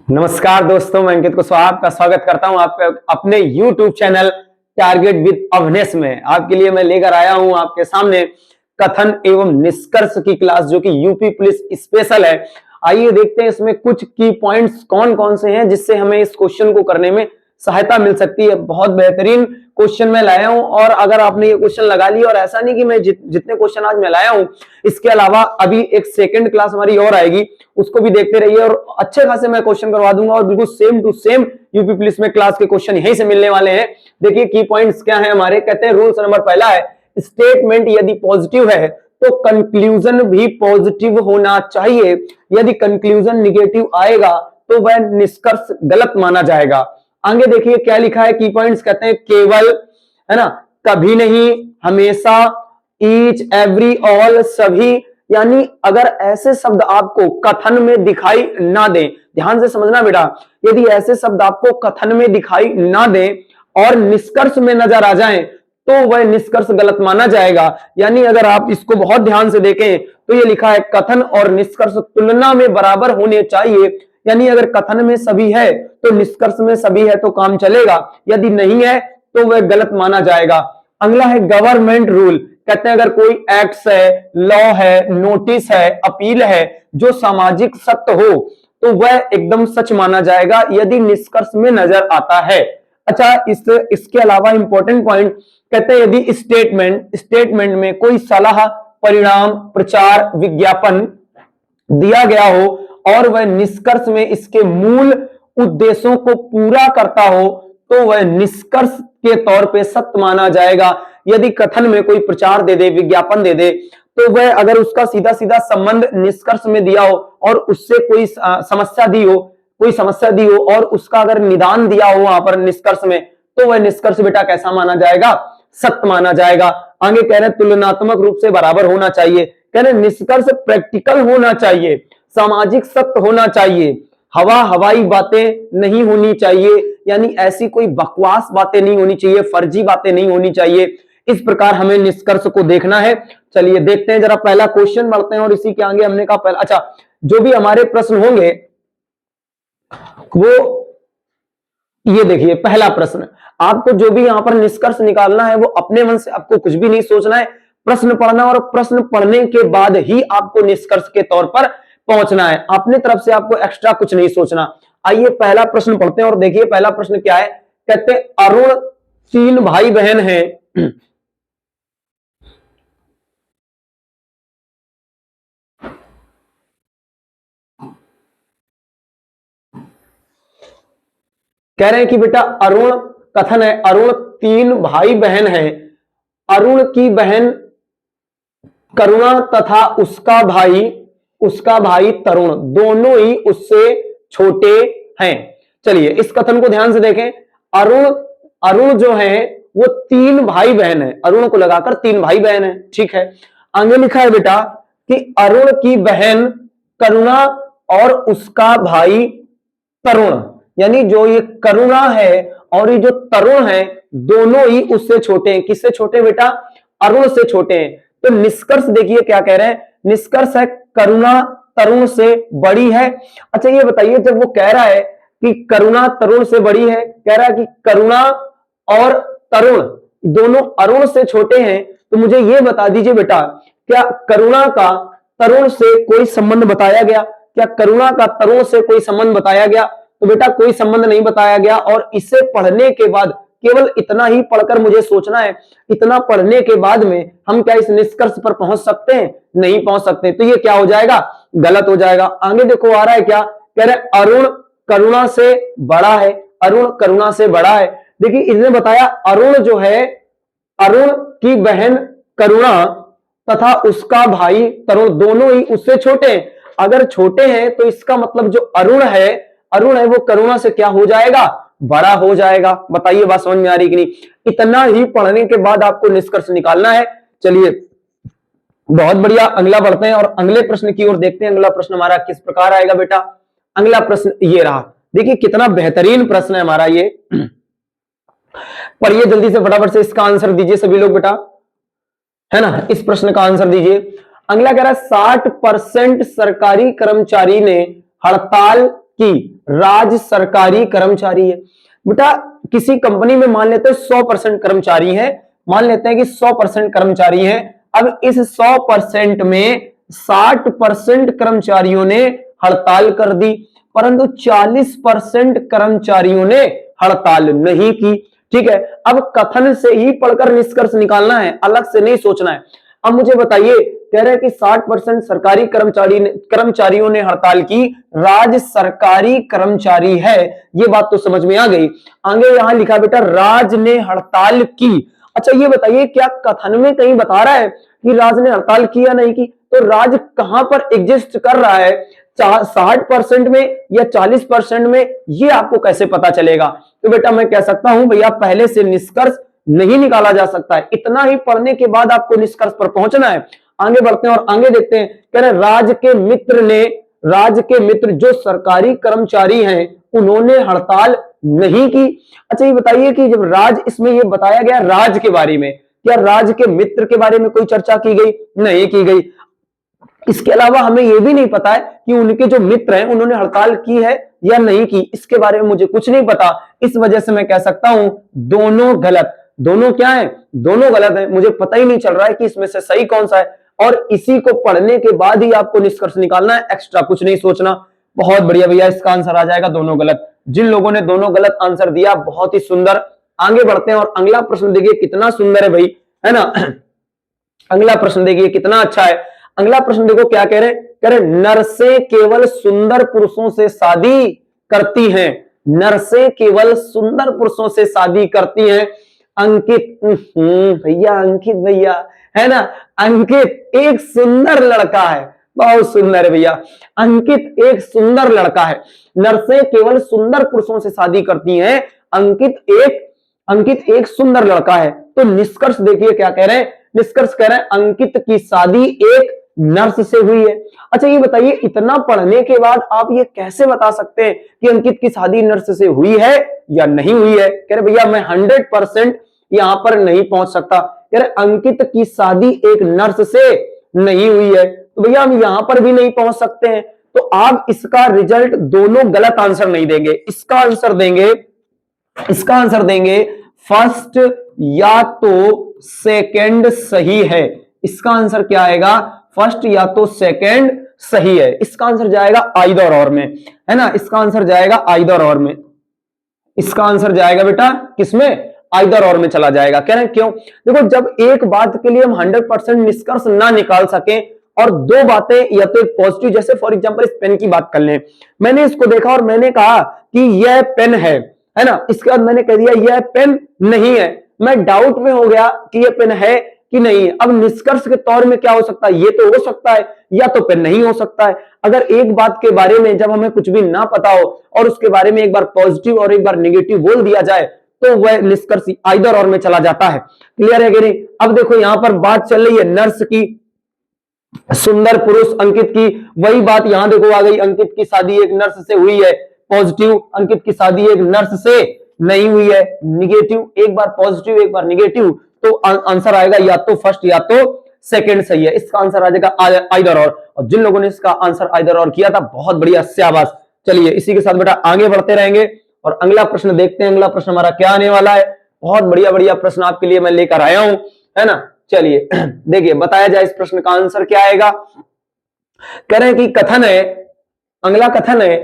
नमस्कार दोस्तों, मैं अंकित कुशवाहा आपका स्वागत करता हूं आपके अपने YouTube channel target with Avnesh में। आपके लिए मैं लेकर आया हूं आपके सामने कथन एवं निष्कर्ष की क्लास, जो कि यूपी पुलिस स्पेशल है। आइए देखते हैं इसमें कुछ की पॉइंट्स कौन कौन से हैं जिससे हमें इस क्वेश्चन को करने में सहायता मिल सकती है। बहुत बेहतरीन क्वेश्चन मैं लाया हूं, और अगर आपने ये क्वेश्चन लगा लिया, और ऐसा नहीं कि मैं जितने क्वेश्चन आज मैं लाया हूं, इसके अलावा अभी एक सेकंड क्लास हमारी और आएगी, उसको भी देखते रहिए और अच्छे खासे मैं क्वेश्चन करवा दूंगा, और बिल्कुल same to same UP police में क्लास के क्वेश्चन यहीं से मिलने वाले हैं। देखिए की पॉइंट्स क्या है हमारे। कहते हैं रूल्स नंबर पहला है, स्टेटमेंट यदि पॉजिटिव है तो कंक्लूजन भी पॉजिटिव होना चाहिए। यदि कंक्लूजन निगेटिव आएगा तो वह निष्कर्ष गलत माना जाएगा। आगे देखिए क्या लिखा है, की पॉइंट्स कहते हैं केवल, है ना, कभी नहीं, हमेशा, ईच, एवरी, ऑल, सभी। यानी अगर ऐसे शब्द आपको कथन में दिखाई ना दें, ध्यान से समझना बेटा, यदि ऐसे शब्द आपको कथन में दिखाई ना दें और निष्कर्ष में नजर आ जाएं तो वह निष्कर्ष गलत माना जाएगा। यानी अगर आप इसको बहुत ध्यान से देखें तो ये लिखा है कथन और निष्कर्ष तुलना में बराबर होने चाहिए। यानी अगर कथन में सभी है तो निष्कर्ष में सभी है तो काम चलेगा, यदि नहीं है तो वह गलत माना जाएगा। अगला है गवर्नमेंट रूल। कहते हैं अगर कोई एक्ट है, लॉ है, नोटिस है, अपील है जो सामाजिक सत्य हो तो वह एकदम सच माना जाएगा यदि निष्कर्ष में नजर आता है। अच्छा, इसके अलावा इंपॉर्टेंट पॉइंट, कहते हैं यदि स्टेटमेंट में कोई सलाह, परिणाम, प्रचार, विज्ञापन दिया गया हो और वह निष्कर्ष में इसके मूल उद्देश्यों को पूरा करता हो तो वह निष्कर्ष के तौर पे सत्य माना जाएगा। यदि कथन में कोई प्रचार दे दे, विज्ञापन दे दे, तो वह अगर उसका सीधा सीधा संबंध निष्कर्ष में दिया हो और उससे कोई समस्या दी हो और उसका अगर निदान दिया हो वहां पर निष्कर्ष में, तो वह निष्कर्ष बेटा कैसा माना जाएगा? सत्य माना जाएगा। आगे कह रहे तुलनात्मक रूप से बराबर होना चाहिए। कह रहे निष्कर्ष प्रैक्टिकल होना चाहिए, सामाजिक सत्य होना चाहिए, हवाई बातें नहीं होनी चाहिए। यानी ऐसी कोई बकवास बातें नहीं होनी चाहिए, फर्जी बातें नहीं होनी चाहिए। इस प्रकार हमें निष्कर्ष को देखना है। चलिए देखते हैं, जरा पहला क्वेश्चन बढ़ते हैं और इसी के आगे हमने कहा पहला, अच्छा जो भी हमारे प्रश्न होंगे वो ये देखिए। पहला प्रश्न, आपको जो भी यहां पर निष्कर्ष निकालना है वो अपने मन से, आपको कुछ भी नहीं सोचना है, प्रश्न पढ़ना और प्रश्न पढ़ने के बाद ही आपको निष्कर्ष के तौर पर पहुंचना है। अपने तरफ से आपको एक्स्ट्रा कुछ नहीं सोचना। आइए पहला प्रश्न पढ़ते हैं और देखिए पहला प्रश्न क्या है। कहते हैं अरुण 3 भाई बहन हैं। कह रहे हैं कि बेटा अरुण, कथन है अरुण 3 भाई बहन हैं। अरुण की बहन करुणा तथा उसका भाई तरुण दोनों ही उससे छोटे हैं। चलिए इस कथन को ध्यान से देखें। अरुण जो है वो 3 भाई बहन है, अरुण को लगाकर 3 भाई बहन है, ठीक है। आगे लिखा है बेटा कि अरुण की बहन करुणा और उसका भाई तरुण, यानी जो ये करुणा है और ये जो तरुण है दोनों ही उससे छोटे हैं। किससे छोटे बेटा? अरुण से छोटे हैं। तो निष्कर्ष देखिए क्या कह रहे हैं। निष्कर्ष है करुणा तरुण से बड़ी है। अच्छा ये बताइए, जब वो कह रहा है कि करुणा तरुण से बड़ी है, कह रहा है कि करुणा और तरुण दोनों अरुण से छोटे हैं, तो मुझे ये बता दीजिए बेटा, क्या करुणा का तरुण से कोई संबंध बताया गया? क्या करुणा का तरुण से कोई संबंध बताया गया? तो बेटा कोई संबंध नहीं बताया गया। और इसे पढ़ने के बाद, केवल इतना ही पढ़कर मुझे सोचना है, इतना पढ़ने के बाद में हम क्या इस निष्कर्ष पर पहुंच सकते हैं? नहीं पहुंच सकते। तो ये क्या हो जाएगा? गलत हो जाएगा। आगे देखो आ रहा है क्या, कह रहे अरुण करुणा से बड़ा है। अरुण करुणा से बड़ा है। देखिए इसने बताया अरुण जो है, अरुण की बहन करुणा तथा उसका भाई तरुण दोनों ही उससे छोटे हैं। अगर छोटे हैं तो इसका मतलब जो अरुण है वो करुणा से क्या हो जाएगा? बड़ा हो जाएगा। बताइए बात समझ में आ रही कि नहीं? इतना ही पढ़ने के बाद आपको निष्कर्ष निकालना है। चलिए बहुत बढ़िया, अगला बढ़ते हैं और अगले प्रश्न की ओर देखते हैं। अगला प्रश्न हमारा किस प्रकार आएगा बेटा? अगला प्रश्न ये रहा। देखिए कितना बेहतरीन प्रश्न है हमारा ये। पढ़िए जल्दी से, फटाफट से इसका आंसर दीजिए सभी लोग बेटा, है ना। इस प्रश्न का आंसर दीजिए। अगला कह रहा है 60% सरकारी कर्मचारी ने हड़ताल की राज्य सरकारी कर्मचारी है। बेटा किसी कंपनी में मान लेते हैं 100% कर्मचारी हैं, मान लेते हैं कि 100% कर्मचारी हैं। अब इस 100% में 60% कर्मचारियों ने हड़ताल कर दी, परंतु 40% कर्मचारियों ने हड़ताल नहीं की। ठीक है, अब कथन से ही पढ़कर निष्कर्ष निकालना है, अलग से नहीं सोचना है। अब मुझे बताइए, कह रहे हैं कि 60% सरकारी कर्मचारियों ने हड़ताल की, राज्य सरकारी कर्मचारी है, ये बात तो समझ में आ गई। आगे यहां लिखा बेटा राज ने हड़ताल की। अच्छा ये बताइए, क्या कथन में कहीं बता रहा है कि राज ने हड़ताल की या नहीं की? तो राज कहां पर एग्जिस्ट कर रहा है, 60% में या 40% में, ये आपको कैसे पता चलेगा? तो बेटा मैं कह सकता हूं भैया पहले से निष्कर्ष नहीं निकाला जा सकता है, इतना ही पढ़ने के बाद आपको निष्कर्ष पर पहुंचना है। आगे बढ़ते हैं और आगे देखते हैं। कह रहे राज के मित्र जो सरकारी कर्मचारी हैं उन्होंने हड़ताल नहीं की। अच्छा ये बताइए कि जब राज, इसमें ये बताया गया राज के बारे में, क्या राज के मित्र के बारे में कोई चर्चा की गई? नहीं की गई। इसके अलावा हमें यह भी नहीं पता है कि उनके जो मित्र हैं उन्होंने हड़ताल की है या नहीं की, इसके बारे में मुझे कुछ नहीं पता। इस वजह से मैं कह सकता हूं दोनों गलत। दोनों क्या है? दोनों गलत है। मुझे पता ही नहीं चल रहा है कि इसमें से सही कौन सा है, और इसी को पढ़ने के बाद ही आपको निष्कर्ष निकालना है, एक्स्ट्रा कुछ नहीं सोचना। बहुत बढ़िया भैया, इसका आंसर आ जाएगा दोनों गलत। जिन लोगों ने दोनों गलत आंसर दिया बहुत ही सुंदर। आगे बढ़ते हैं और अगला प्रश्न देखिए कितना सुंदर है भाई, है ना। अगला प्रश्न देखिए कितना अच्छा है। अगला प्रश्न देखो क्या कह रहे हैं, कह रहे नर्सें केवल सुंदर पुरुषों से शादी करती हैं। नर्सें केवल सुंदर पुरुषों से शादी करती हैं। अंकित, भैया अंकित भैया, है ना। अंकित एक सुंदर लड़का है, बहुत सुंदर है भैया। अंकित एक सुंदर लड़का है। नर्सें केवल सुंदर पुरुषों से शादी करती हैं। अंकित एक सुंदर लड़का है। तो निष्कर्ष देखिए क्या कह रहे हैं। निष्कर्ष कह रहे हैं अंकित की शादी एक नर्स से हुई है। अच्छा ये बताइए, इतना पढ़ने के बाद आप ये कैसे बता सकते हैं कि अंकित की शादी नर्स से हुई है या नहीं हुई है? कह रहे भैया मैं 100% यहां पर नहीं पहुंच सकता। कह रहे अंकित की शादी एक नर्स से नहीं हुई है, तो भैया हम यहां पर भी नहीं पहुंच सकते हैं। तो आप इसका रिजल्ट दोनों गलत आंसर नहीं देंगे, इसका आंसर देंगे फर्स्ट या तो सेकंड सही है। इसका आंसर क्या आएगा? फर्स्ट या तो सेकंड सही है। इसका आंसर जाएगा आइदर और में, है ना। इसका आंसर जाएगा आइदर और में। इसका आंसर जाएगा बेटा किसमें? आइदर और में चला जाएगा। कह रहे हैं क्यों? देखो जब एक बात के लिए हम 100% निष्कर्ष ना निकाल सके और दो बातें या तो एक पॉजिटिव, जैसे फॉर एग्जांपल इस पेन की बात कर लें, मैंने इसको देखा और मैंने कहा कि यह पेन है ना। इसके बाद मैंने कह दिया यह पेन नहीं है, मैं डाउट में हो गया कि यह पेन है कि नहीं। अब निष्कर्ष के तौर में क्या हो सकता है? ये तो हो सकता है या तो पेन नहीं हो सकता है। अगर एक बात के बारे में जब हमें कुछ भी ना पता हो और उसके बारे में एक बार पॉजिटिव और एक बार नेगेटिव बोल दिया जाए तो वह निष्कर्ष आइदर और में चला जाता है। क्लियर है कि नहीं? अब देखो यहां पर बात चल रही है नर्स की, सुंदर पुरुष अंकित की, वही बात यहां देखो आ गई। अंकित की शादी एक नर्स से हुई है, पॉजिटिव। अंकित की शादी एक नर्स से नहीं हुई है, निगेटिव। एक बार पॉजिटिव एक बार निगेटिव, तो आंसर आएगा या तो फर्स्ट या तो सेकंड सही है। इसका आंसर आ जाएगा आइदर और जिन लोगों ने इसका आंसर आइदर और किया था बहुत बढ़िया, शाबाश। चलिए इसी के साथ बेटा आगे बढ़ते रहेंगे और अगला प्रश्न देखते हैं। अगला प्रश्न हमारा क्या आने वाला है? बहुत बढ़िया बढ़िया प्रश्न आपके लिए मैं लेकर आया हूं, है ना। चलिए देखिए बताया जाए इस प्रश्न का आंसर क्या आएगा। कह रहे हैं कि कथन है, अगला कथन है,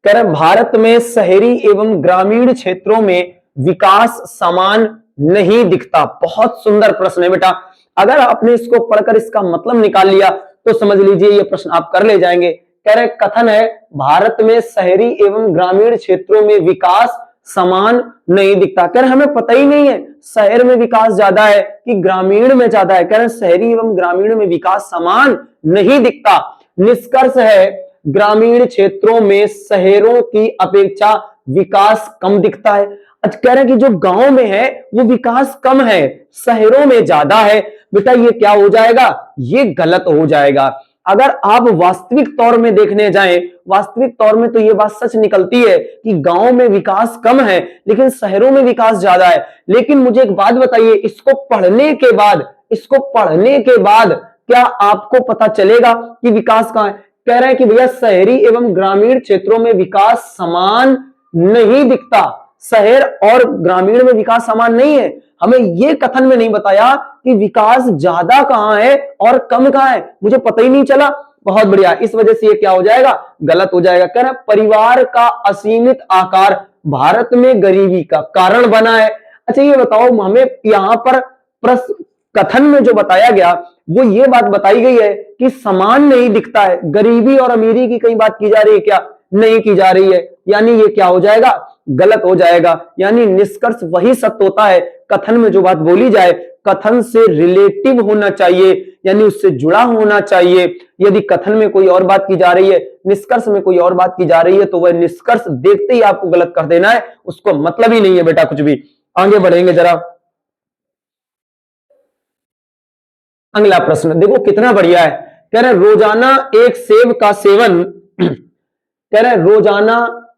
कह रहे भारत में शहरी एवं ग्रामीण क्षेत्रों में विकास समान नहीं दिखता। बहुत सुंदर प्रश्न है बेटा। अगर आपने इसको पढ़कर इसका मतलब निकाल लिया तो समझ लीजिए ये प्रश्न आप कर ले जाएंगे। कह रहे कथन है भारत में शहरी एवं ग्रामीण क्षेत्रों में विकास समान नहीं दिखता। कह रहे हमें पता ही नहीं है शहर में विकास ज्यादा है कि ग्रामीण में ज्यादा है। कह रहे शहरी एवं ग्रामीण में विकास समान नहीं दिखता। निष्कर्ष है ग्रामीण क्षेत्रों में शहरों की अपेक्षा विकास कम दिखता है। कह रहे हैं कि जो गांव में है वो विकास कम है, शहरों में ज्यादा है। बेटा ये क्या हो जाएगा? ये गलत हो जाएगा। अगर आप वास्तविक तौर में देखने जाएं, वास्तविक तौर में तो ये बात सच निकलती है कि गांव में विकास कम है लेकिन शहरों में विकास ज्यादा है। लेकिन मुझे एक बात बताइए, इसको पढ़ने के बाद क्या आपको पता चलेगा कि विकास कहां है? कह रहे हैं कि भैया शहरी एवं ग्रामीण क्षेत्रों में विकास समान नहीं दिखता। शहर और ग्रामीण में विकास समान नहीं है। हमें यह कथन में नहीं बताया कि विकास ज्यादा कहां है और कम कहां है, मुझे पता ही नहीं चला। बहुत बढ़िया, इस वजह से ये क्या हो जाएगा, गलत हो जाएगा। कह रहा है परिवार का असीमित आकार भारत में गरीबी का कारण बना है। अच्छा ये बताओ, हमें यहां पर प्रश्न कथन में जो बताया गया वो ये बात बताई गई है कि समान नहीं दिखता है, गरीबी और अमीरी की कहीं बात की जा रही है क्या, नहीं की जा रही है, यानी ये क्या हो जाएगा, गलत हो जाएगा। यानी निष्कर्ष वही सत्य होता है, कथन में जो बात बोली जाए कथन से रिलेटिव होना चाहिए, यानी उससे जुड़ा होना चाहिए। यदि कथन में कोई और बात की जा रही है, निष्कर्ष में कोई और बात की जा रही है, तो वह निष्कर्ष देखते ही आपको गलत कर देना है, उसको मतलब ही नहीं है बेटा कुछ भी। आगे बढ़ेंगे जरा, अगला प्रश्न देखो कितना बढ़िया है। कह रहे रोजाना एक सेब का सेवन कह रहे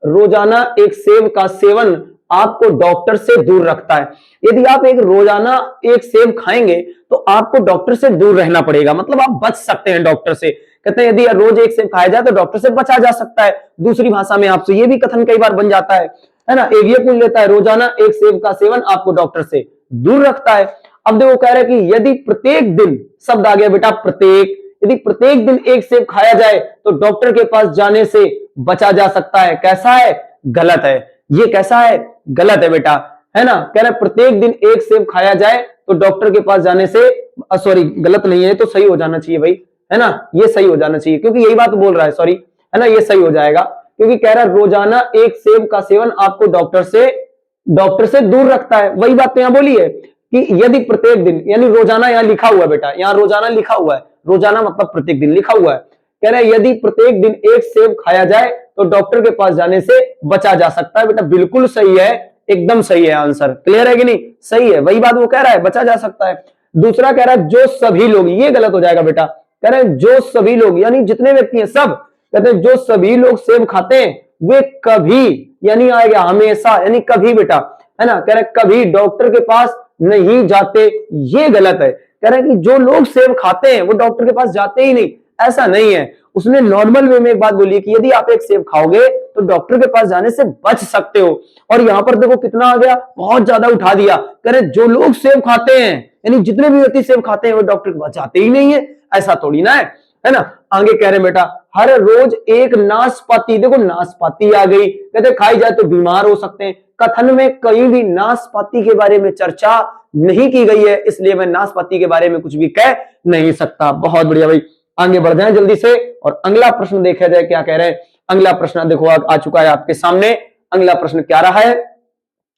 रोजाना एक सेब का सेवन आपको डॉक्टर से दूर रखता है। यदि आप रोजाना एक सेब खाएंगे तो आपको डॉक्टर से दूर रहना पड़ेगा, मतलब आप बच सकते हैं डॉक्टर से। कहते हैं यदि रोज एक सेब खाया जाए तो डॉक्टर से बचा जा सकता है। दूसरी भाषा में आपसे ये भी कथन कई बार बन जाता है ना, एक ये पूछ लेता है रोजाना एक सेब का सेवन आपको डॉक्टर से दूर रखता है। अब देखो कह रहे कि यदि प्रत्येक दिन, शब्द आ गया बेटा प्रत्येक, यदि प्रत्येक दिन एक सेब खाया जाए तो डॉक्टर के पास जाने से बचा जा सकता है। कैसा है, गलत है। ये कैसा है, गलत है बेटा, है ना। कह रहे प्रत्येक दिन एक सेब खाया जाए तो डॉक्टर के पास जाने से, सॉरी गलत नहीं है, तो सही हो जाना चाहिए भाई, है ना, ये सही हो जाना चाहिए क्योंकि यही बात बोल रहा है, सॉरी, है ना, ये सही हो जाएगा क्योंकि कह रहा है रोजाना एक सेब का सेवन आपको डॉक्टर से दूर रखता है। वही बात तो यहां बोली है कि यदि प्रत्येक दिन, यानी रोजाना यहां लिखा हुआ है बेटा, यहां रोजाना लिखा हुआ है, रोजाना मतलब प्रत्येक दिन लिखा हुआ है। कह रहे हैं यदि प्रत्येक दिन एक सेब खाया जाए तो डॉक्टर के पास जाने से बचा जा सकता है। बेटा बिल्कुल सही है, एकदम सही है आंसर, क्लियर है कि नहीं, सही है, वही बात वो कह रहा है, बचा जा सकता है। दूसरा कह रहा है जो सभी लोग, ये गलत हो जाएगा बेटा। कह रहे हैं जो सभी लोग यानी जितने व्यक्ति हैं सब, कहते हैं जो सभी लोग सेब खाते हैं वे कभी, यानी आएगा हमेशा, यानी कभी बेटा, है ना। कह रहे कभी डॉक्टर के पास नहीं जाते, ये गलत है। कह रहे हैं कि जो लोग सेब खाते हैं वो डॉक्टर के पास जाते ही नहीं, ऐसा नहीं है। उसने नॉर्मल वे में एक बात बोली कि यदि आप एक सेब खाओगे तो डॉक्टर के पास जाने से बच सकते हो। और यहां पर देखो कितना आ गया, बहुत ज्यादा उठा दिया। कह रहे जो लोग सेब खाते हैं, यानी जितने भी व्यक्ति सेब खाते हैं वो डॉक्टर के पास जाते ही नहीं है, ऐसा थोड़ी ना है ना। आगे कह रहे बेटा हर रोज एक नाशपाती, देखो नाशपाती आ गई, कहते खाई जाए तो बीमार हो सकते हैं। कथन में कहीं भी नाशपाती के बारे में चर्चा नहीं की गई है, इसलिए मैं नाशपाती के बारे में कुछ भी कह नहीं सकता। बहुत बढ़िया भाई, आगे बढ़ जाएं जल्दी से और अगला प्रश्न देखा जाए क्या कह रहे हैं। अगला प्रश्न देखो आ चुका है आपके सामने। अगला प्रश्न क्या रहा है,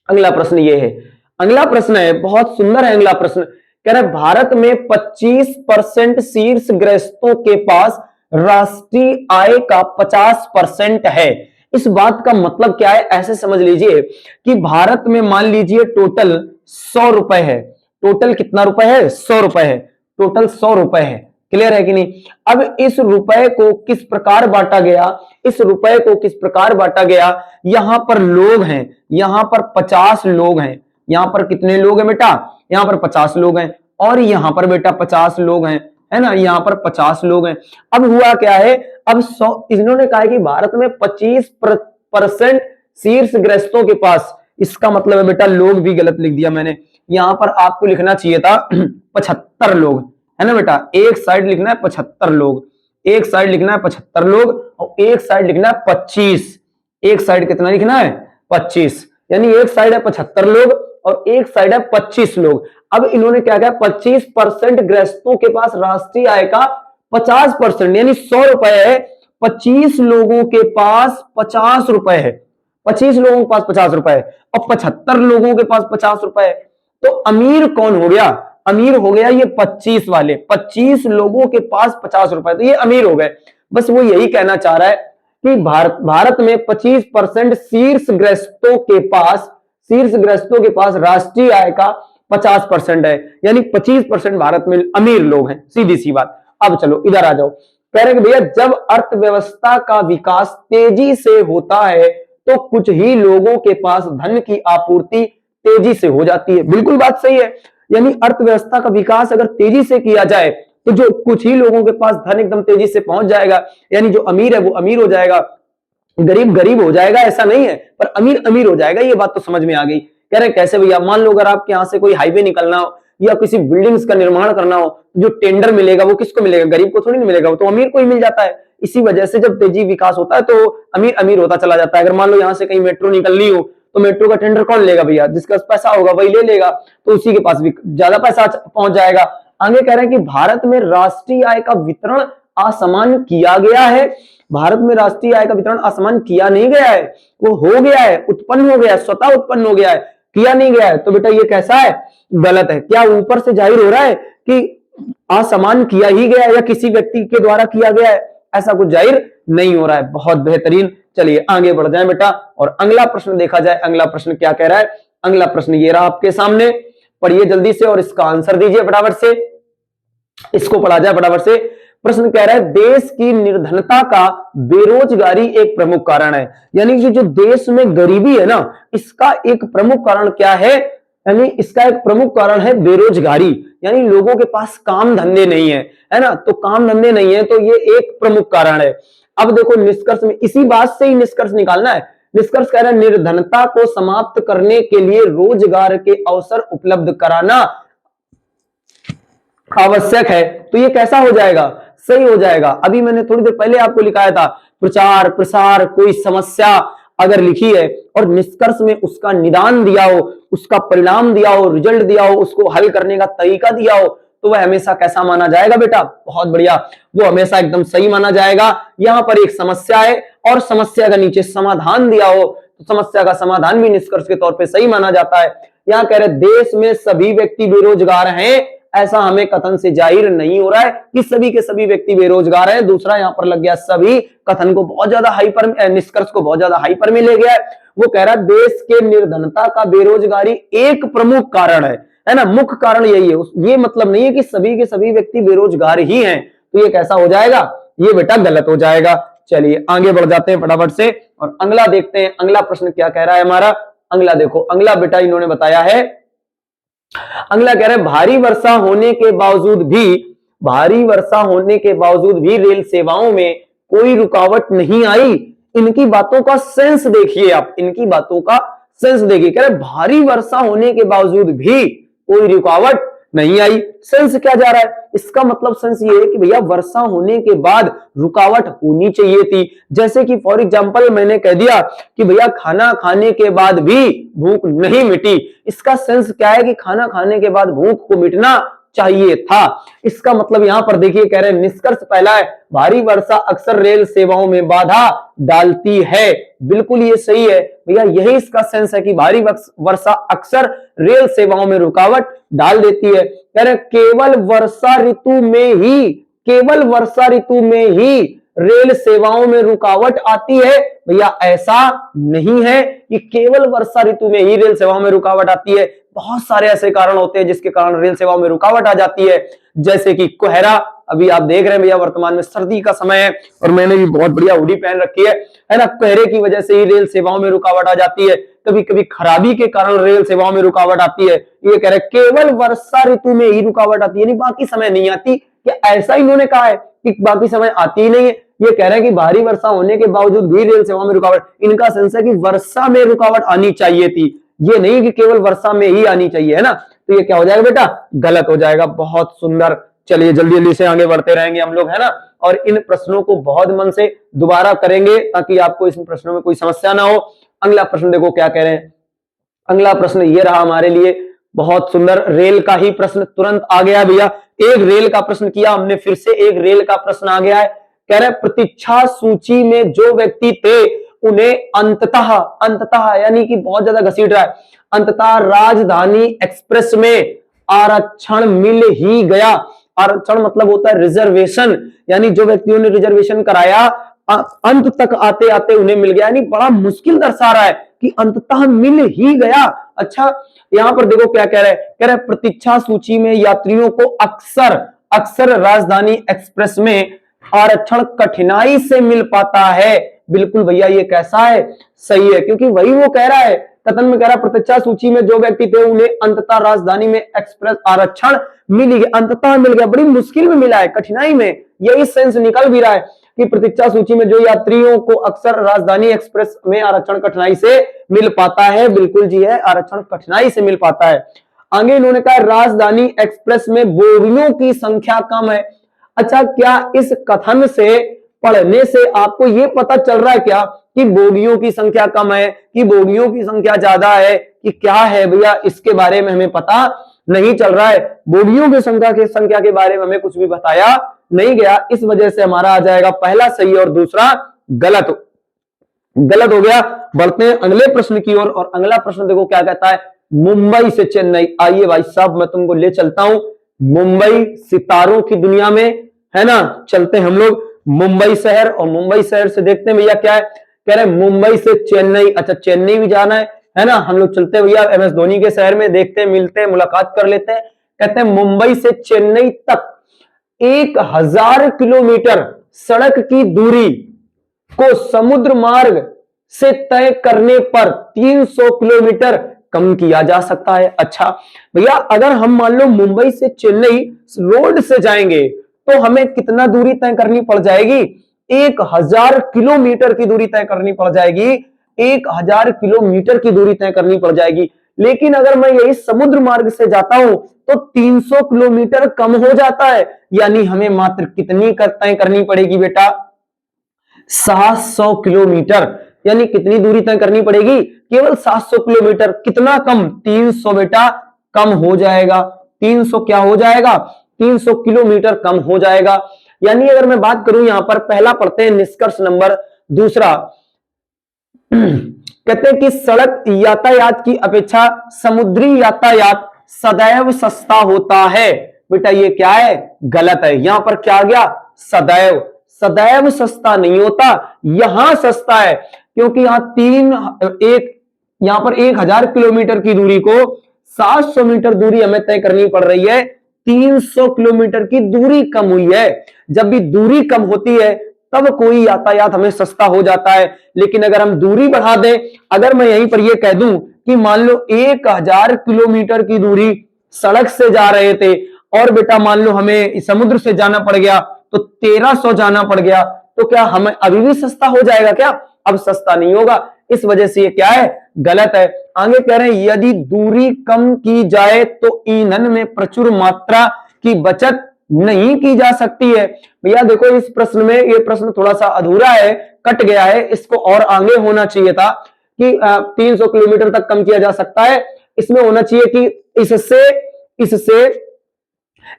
अगला प्रश्न ये है, अगला प्रश्न है बहुत सुंदर है। अगला प्रश्न कह रहा है भारत में 25% शीर्ष गृहस्थों के पास राष्ट्रीय आय का 50% है। इस बात का मतलब क्या है, ऐसे समझ लीजिए कि भारत में मान लीजिए टोटल 100 रुपए है, टोटल कितना रुपए है, 100 रुपए है, टोटल 100 रुपए है, क्लियर है कि नहीं। अब इस रुपए को किस प्रकार बांटा गया, इस रुपए को किस प्रकार बांटा गया, यहां पर लोग हैं, यहां पर 50 लोग हैं, यहां पर कितने लोग हैं बेटा, यहां पर 50 लोग हैं और यहां पर बेटा 50 लोग हैं, है ना, यहां पर 50 लोग हैं। अब हुआ क्या है, अब 100, इन्होंने कहा है कि भारत में 25% शीर्ष गृहस्थों के पास, इसका मतलब है बेटा लोग भी गलत लिख दिया मैंने, यहां पर आपको लिखना चाहिए था 75 लोग, है ना बेटा, एक साइड लिखना है 75 लोग, एक साइड लिखना है 75 लोग और एक साइड लिखना है 25, एक साइड कितना लिखना है 25, यानी एक साइड है 75 लोग और एक साइड है 25 लोग। अब इन्होंने क्या किया, 25% गृहस्थों के पास राष्ट्रीय आय का 50% यानी 100 रुपए है, 25 लोगों के पास 50 रुपए है, 25 लोगों के पास 50 रुपए है और 75 लोगों के पास 50 रुपए है। तो अमीर कौन हो गया, अमीर हो गया ये 25 वाले, 25 लोगों के पास 50 रुपए, तो ये अमीर हो गए। बस वो यही कहना चाह रहा है कि भारत में 25% शीर्ष गृहस्थों के पास राष्ट्रीय आय का 50% है, यानी 25% भारत में अमीर लोग हैं, सीधी सी बात। अब चलो इधर आ जाओ, कह रहे हैं भैया जब अर्थव्यवस्था का विकास तेजी से होता है तो कुछ ही लोगों के पास धन की आपूर्ति तेजी से हो जाती है। बिल्कुल बात सही है, यानी अर्थव्यवस्था का विकास अगर तेजी से किया जाए तो जो कुछ ही लोगों के पास धन एकदम तेजी से पहुंच जाएगा, यानी जो अमीर है वो अमीर हो जाएगा, गरीब गरीब हो जाएगा, ऐसा नहीं है, पर अमीर अमीर हो जाएगा। ये बात तो समझ में आ गई। कह रहे कैसे भैया? मान लो अगर आपके यहाँ से कोई हाईवे निकलना हो या किसी बिल्डिंग्स का निर्माण करना हो, जो टेंडर मिलेगा वो किसको मिलेगा? गरीब को थोड़ी नहीं मिलेगा, वो तो अमीर को ही मिल जाता है। इसी वजह से जब तेजी विकास होता है तो अमीर अमीर होता चला जाता है। अगर मान लो यहाँ से कहीं मेट्रो निकलनी हो तो मेट्रो का टेंडर कौन लेगा भैया? जिसके पास पैसा होगा वही ले लेगा, तो उसी के पास भी ज्यादा पैसा पहुंच जाएगा। आगे कह रहे हैं कि भारत में राष्ट्रीय आय का वितरण असमान किया गया है। भारत में राष्ट्रीय आय का वितरण असमान किया नहीं गया है, वो हो गया है, उत्पन्न हो गया है, स्वतः उत्पन्न हो गया है, किया नहीं गया है। तो बेटा ये कैसा है? गलत है। क्या ऊपर से जाहिर हो रहा है कि असमान किया ही गया है या किसी व्यक्ति के द्वारा किया गया है? ऐसा कुछ जाहिर नहीं हो रहा है। बहुत बेहतरीन। चलिए आगे बढ़ जाए बेटा और अगला प्रश्न देखा जाए। अगला प्रश्न क्या कह रहा है? अगला प्रश्न ये रहा आपके सामने, पढ़िए जल्दी से और इसका आंसर दीजिए फटाफट से। इसको पढ़ा जाए फटाफट से। प्रश्न कह रहा है देश की निर्धनता का बेरोजगारी एक प्रमुख कारण है। यानी कि जो देश में गरीबी है ना, इसका एक प्रमुख कारण क्या है? यानी इसका एक प्रमुख कारण है बेरोजगारी, यानी लोगों के पास काम धंधे नहीं है ना? तो काम धंधे नहीं है तो ये एक प्रमुख कारण है। अब देखो निष्कर्ष में इसी बात से ही निष्कर्ष निकालना है। निष्कर्ष कह रहा है निर्धनता को समाप्त करने के लिए रोजगार के अवसर उपलब्ध कराना आवश्यक है। तो ये कैसा हो जाएगा? सही हो जाएगा। अभी मैंने थोड़ी देर पहले आपको लिखाया था, प्रचार प्रसार कोई समस्या अगर लिखी है और निष्कर्ष में उसका निदान दिया हो, उसका परिणाम दिया हो, रिजल्ट दिया हो, उसको हल करने का तरीका दिया हो, तो वह हमेशा कैसा माना जाएगा बेटा? बहुत बढ़िया, वो हमेशा एकदम सही माना जाएगा। यहां पर एक समस्या है और समस्या का नीचे समाधान दिया हो तो समस्या का समाधान भी निष्कर्ष के तौर पे सही माना जाता है। यहां कह रहे देश में सभी व्यक्ति बेरोजगार हैं, ऐसा हमें कथन से जाहिर नहीं हो रहा है कि सभी के सभी व्यक्ति बेरोजगार हैं। दूसरा यहां पर लग गया सभी, कथन को बहुत ज्यादा हाइपर, निष्कर्ष को बहुत ज्यादा हाइपर में ले गया है। वो कह रहा है देश के निर्धनता का बेरोजगारी एक प्रमुख कारण है ना? मुख्य कारण यही है। ये मतलब नहीं है कि सभी के सभी व्यक्ति बेरोजगार ही हैं। तो ये कैसा हो जाएगा? ये बेटा गलत हो जाएगा। चलिए आगे बढ़ जाते हैं फटाफट से और अगला देखते हैं। अगला प्रश्न क्या कह रहा है हमारा? अगला देखो, अगला बेटा इन्होंने बताया है, अगला कह रहे हैं भारी वर्षा होने के बावजूद भी रेल सेवाओं में कोई रुकावट नहीं आई। इनकी बातों का सेंस देखिए आप, इनकी बातों का सेंस देखिए। कह रहे भारी वर्षा होने के बावजूद भी कोई रुकावट नहीं आई। सेंस क्या जा रहा है? इसका मतलब सेंस ये है कि भैया वर्षा होने के बाद रुकावट होनी चाहिए थी। जैसे कि फॉर एग्जांपल मैंने कह दिया कि भैया खाना खाने के बाद भी भूख नहीं मिटी। इसका सेंस क्या है कि खाना खाने के बाद भूख को मिटना चाहिए था। इसका मतलब यहां पर देखिए, कह रहे हैं निष्कर्ष पहला है भारी वर्षा अक्सर रेल सेवाओं में बाधा डालती है। बिल्कुल ये सही है भैया, यही इसका सेंस है कि भारी वर्षा अक्सर रेल सेवाओं में रुकावट डाल देती है। कह रहे केवल वर्षा ऋतु में ही रेल सेवाओं में रुकावट आती है। भैया ऐसा नहीं है कि केवल वर्षा ऋतु में ही रेल सेवाओं में रुकावट आती है। बहुत सारे ऐसे कारण होते हैं जिसके कारण रेल सेवाओं में रुकावट आ जाती है, जैसे कि कोहरा। अभी आप देख रहे हैं भैया वर्तमान में सर्दी का समय है और मैंने भी बहुत बढ़िया हुडी पहन रखी है ना? कोहरे की वजह से ही रेल सेवाओं में रुकावट आ जाती है। कभी कभी खराबी के कारण रेल सेवाओं में रुकावट आती है। ये कह रहे केवल वर्षा ऋतु में ही रुकावट आती है, यानी बाकी समय नहीं आती। क्या ऐसा इन्होंने कहा है कि बाकी समय आती ही नहीं है? ये कह रहे हैं कि भारी वर्षा होने के बावजूद भी रेल सेवा में रुकावट। इनका सेंस है कि वर्षा में रुकावट आनी चाहिए थी, ये नहीं कि केवल वर्षा में ही आनी चाहिए, है ना? तो ये क्या हो जाएगा बेटा? गलत हो जाएगा। बहुत सुंदर। चलिए जल्दी जल्दी से आगे बढ़ते रहेंगे हम लोग, है ना? और इन प्रश्नों को बहुत मन से दोबारा करेंगे ताकि आपको इन प्रश्नों में कोई समस्या ना हो। अगला प्रश्न देखो क्या कह रहे हैं। अगला प्रश्न ये रहा हमारे लिए, बहुत सुंदर। रेल का ही प्रश्न तुरंत आ गया भैया। एक रेल का प्रश्न किया हमने, फिर से एक रेल का प्रश्न आ गया है। कह रहे प्रतीक्षा सूची में जो व्यक्ति थे उन्हें अंततः यानी कि बहुत ज्यादा घसीट रहा है, अंततः राजधानी एक्सप्रेस में आरक्षण मिल ही गया। आरक्षण मतलब होता है रिजर्वेशन, यानी जो व्यक्तियों ने रिजर्वेशन कराया अंत तक आते आते उन्हें मिल गया। यानी बड़ा मुश्किल दर्शा रहा है कि अंततः मिल ही गया। अच्छा यहां पर देखो क्या कह रहे हैं। कह रहे प्रतीक्षा सूची में यात्रियों को अक्सर राजधानी एक्सप्रेस में आरक्षण कठिनाई से मिल पाता है। बिल्कुल भैया ये कैसा है? सही है, क्योंकि वही वो कह रहा है कथन में कह रहा प्रतीक्षा सूची में जो व्यक्ति थे उन्हें अंततः राजधानी में एक्सप्रेस आरक्षण मिल गया, अंततः मिल गया, बड़ी मुश्किल में मिला है, कठिनाई में, यही सेंस निकल भी रहा है कि प्रतीक्षा सूची में जो यात्रियों को अक्सर राजधानी एक्सप्रेस में आरक्षण कठिनाई से मिल पाता है। बिल्कुल जी है, आरक्षण कठिनाई से मिल पाता है। आगे इन्होंने कहा राजधानी एक्सप्रेस में बोगियों की संख्या कम है। अच्छा, क्या इस कथन से पढ़ने से आपको यह पता चल रहा है क्या कि बोगियों की संख्या कम है, कि बोगियों की संख्या ज्यादा है, कि क्या है भैया, इसके बारे में हमें पता नहीं चल रहा है। बोगियों की संख्या के बारे में हमें कुछ भी बताया नहीं गया, इस वजह से हमारा आ जाएगा पहला सही और दूसरा गलत हो गया। बढ़ते हैं अगले प्रश्न की ओर, और अगला प्रश्न देखो क्या कहता है, मुंबई से चेन्नई। आइए भाई साहब, मैं तुमको ले चलता हूं मुंबई, सितारों की दुनिया में, है ना। चलते हैं हम लोग मुंबई शहर, और मुंबई शहर से देखते हैं भैया क्या है, कह रहे हैं मुंबई से चेन्नई। अच्छा, चेन्नई भी जाना है ना, हम लोग चलते हैं भैया MS धोनी के शहर में, देखते हैं, मिलते हैं, मुलाकात कर लेते हैं। कहते हैं मुंबई से चेन्नई तक 1000 किलोमीटर सड़क की दूरी को समुद्र मार्ग से तय करने पर 300 किलोमीटर कम किया जा सकता है। अच्छा भैया, अगर हम मान लो मुंबई से चेन्नई रोड से जाएंगे तो हमें कितना दूरी तय करनी पड़ जाएगी, 1000 किलोमीटर की दूरी तय करनी पड़ जाएगी, 1000 किलोमीटर की दूरी तय करनी पड़ जाएगी। लेकिन अगर मैं यही समुद्र मार्ग से जाता हूं तो 300 किलोमीटर कम हो जाता है, यानी हमें मात्र कितनी तय करनी पड़ेगी बेटा, 700 किलोमीटर। यानी कितनी दूरी तय करनी पड़ेगी, केवल 700 किलोमीटर। कितना कम, 300 बेटा कम हो जाएगा। 300 क्या हो जाएगा, 300 किलोमीटर कम हो जाएगा। यानी अगर मैं बात करूं, यहां पर पहला पढ़ते हैं निष्कर्ष नंबर दूसरा, कहते हैं कि सड़क यातायात की अपेक्षा समुद्री यातायात सदैव सस्ता होता है। बेटा ये क्या है, गलत है। यहां पर क्या आ गया, सदैव, सदैव सस्ता नहीं होता, यहां सस्ता है, क्योंकि यहां पर 1000 किलोमीटर की दूरी को 700 मीटर दूरी हमें तय करनी पड़ रही है, 300 किलोमीटर की दूरी कम हुई है। जब भी दूरी कम होती है तब कोई यातायात हमें सस्ता हो जाता है। लेकिन अगर हम दूरी बढ़ा दें, अगर मैं यहीं पर यह कह दूं कि मान लो 1000 किलोमीटर की दूरी सड़क से जा रहे थे, और बेटा मान लो हमें समुद्र से जाना पड़ गया तो 1300 जाना पड़ गया, तो क्या हमें अभी भी सस्ता हो जाएगा क्या, अब सस्ता नहीं होगा। इस वजह से ये क्या है, गलत है। आगे कह रहे हैं यदि दूरी कम की जाए तो ईंधन में प्रचुर मात्रा की बचत नहीं की जा सकती है। भैया देखो इस प्रश्न में, ये प्रश्न थोड़ा सा अधूरा है, कट गया है, इसको और आगे होना चाहिए था कि 300 किलोमीटर तक कम किया जा सकता है। इसमें होना चाहिए कि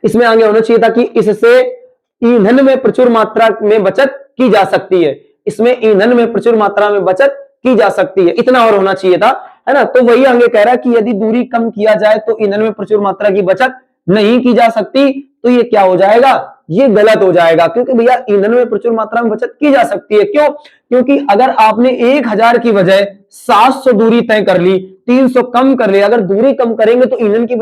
इसमें आगे होना चाहिए था कि इससे ईंधन में प्रचुर मात्रा में बचत की जा सकती है, इसमें ईंधन में प्रचुर मात्रा में बचत की जा सकती है, इतना और होना चाहिए था, है ना। तो वही आगे कह रहा है कि यदि दूरी कम किया जाए तो ईंधन में प्रचुर मात्रा की बचत नहीं की जा सकती, तो ये क्या हो जाएगा, ये गलत हो जाएगा। क्योंकि भैया ईंधन में प्रचुर मात्रा में बचत की जा सकती है, क्यों, क्योंकि अगर आपने 1000 की बजाय 700 दूरी तय कर ली, 300 कम कर लिया, अगर दूरी कम करेंगे तो ईंधन की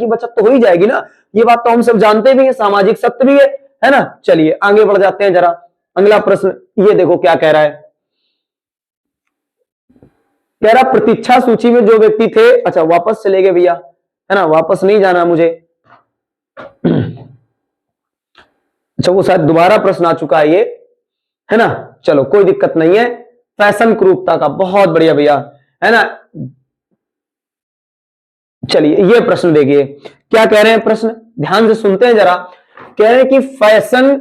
बचत तो हो ही जाएगी ना। ये बात तो हम सब जानते भी है, सामाजिक सत्य भी है ना। चलिए आगे बढ़ जाते हैं जरा, अगला प्रश्न ये देखो क्या कह रहा है, कह रहा प्रतीक्षा सूची में जो व्यक्ति थे, अच्छा वापस चले गए भैया, है ना, वापस नहीं जाना मुझे। अच्छा वो शायद दोबारा प्रश्न आ चुका है ये, है ना, चलो कोई दिक्कत नहीं है। फैशन क्रूरता का, बहुत बढ़िया भैया, है ना। चलिए ये प्रश्न देखिए क्या कह रहे हैं, प्रश्न ध्यान से सुनते हैं जरा। कह रहे हैं कि फैशन